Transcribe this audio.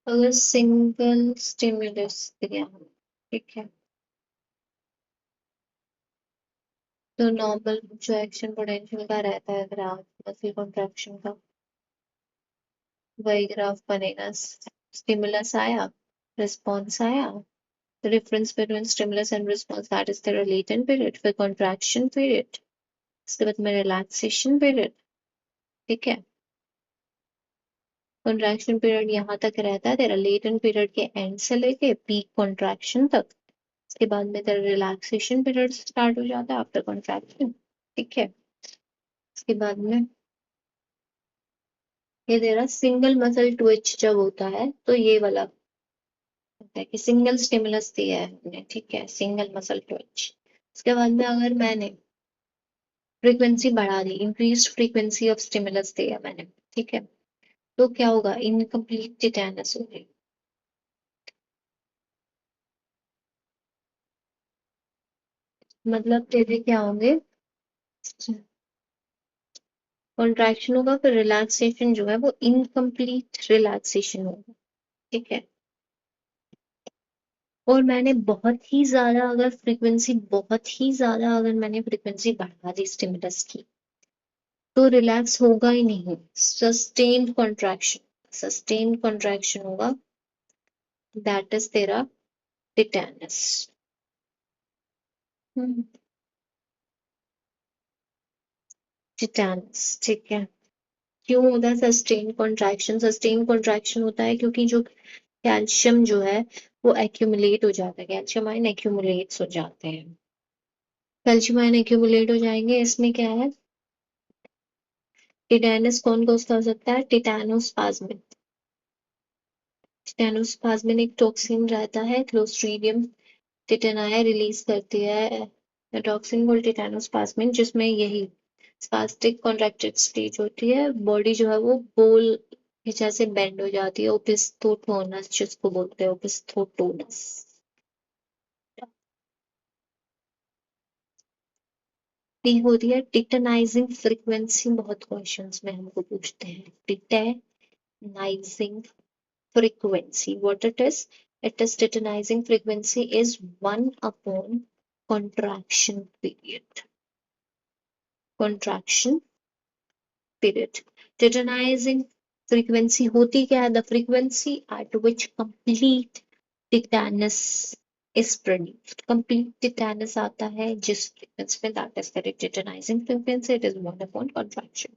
अगर single stimulus दिया हो, ठीक है, तो नॉर्मल जो एक्शन पोटेंशियल का रहता है ग्राफ मसल कॉन्ट्रैक्शन का, वही ग्राफ बनेगा। स्टिमुलस आया, रिस्पॉन्स आया, the difference between stimulus and response, that is the latent period, फिर contraction period, इसके बाद में relaxation period, ठीक है। contraction period यहाँ तक रहता है तेरा latent period के end से लेके peak contraction तक, इसके बाद में तेरा relaxation period start हो जाता है after contraction, ठीक है। इसके बाद में ये तेरा सिंगल मसल ट्विच जब होता है तो ये वाला होता है कि सिंगल स्टिमुलस दिया है हमने, ठीक है, सिंगल मसल ट्विच। इसके बाद में अगर मैंने फ्रीक्वेंसी बढ़ा दी, इंक्रीज फ्रीक्वेंसी ऑफ स्टिमुलस दिया मैंने, ठीक है, तो क्या होगा, इनकम्प्लीट टिटेनस होगी। मतलब तेरे क्या होंगे, कॉन्ट्रैक्शन होगा, फिर रिलैक्सेशन जो है वो इनकम्प्लीट रिलैक्सेशन होगा, ठीक है। और मैंने बहुत ही ज्यादा अगर फ्रीक्वेंसी, बहुत ही ज्यादा अगर मैंने फ्रीक्वेंसी बढ़ा दी स्टिमुलस की, तो रिलैक्स होगा ही नहीं, सस्टेन्ड कॉन्ट्रैक्शन, सस्टेन्ड कॉन्ट्रैक्शन होगा, दैट इज तेरा टिटेनस। टिटेनस, ठीक है। क्यों होता है सस्टेन कॉन्ट्रैक्शन? सस्टेन कॉन्ट्रैक्शन होता है क्योंकि जो कैल्शियम जो है वो एक्यूमुलेट हो जाता है, कैल्शियम आयन एक्यूमुलेट्स हो जाते हैं। कैल्शियम आयन एक्यूमुलेट हो जाएंगे, इसमें क्या है, टिटेनस कौन कॉज कर सकता है, टिटेनोस्पाज्मिन। टिटेनोस्पाज्मिन एक टॉक्सिन रहता है, क्लोस्ट्रीडियम टिटेनाई रिलीज करती है टॉक्सिन कॉल्ड टिटेनोस्पाज्मिन, जिसमें यही स्पास्टिक कॉन्ट्रैक्टेड स्टेज होती है, बॉडी जो है वो बोल के जैसे बेंड हो जाती है, ओपिस्थोटोनस जिसको बोलते हैं, ओपिस्थोटोनस। टी होती है टिटेनाइजिंग फ्रीक्वेंसी, बहुत क्वेश्चंस में हमको पूछते हैं टिटेनाइजिंग frequency. What it is? It is titannizing frequency is 1 upon contraction period. Contraction period. Titannizing frequency होती क्या है? The frequency at which complete tetanus is produced. Complete tetanus आता है जिस frequency में, that is the titannizing frequency. It is 1 upon contraction.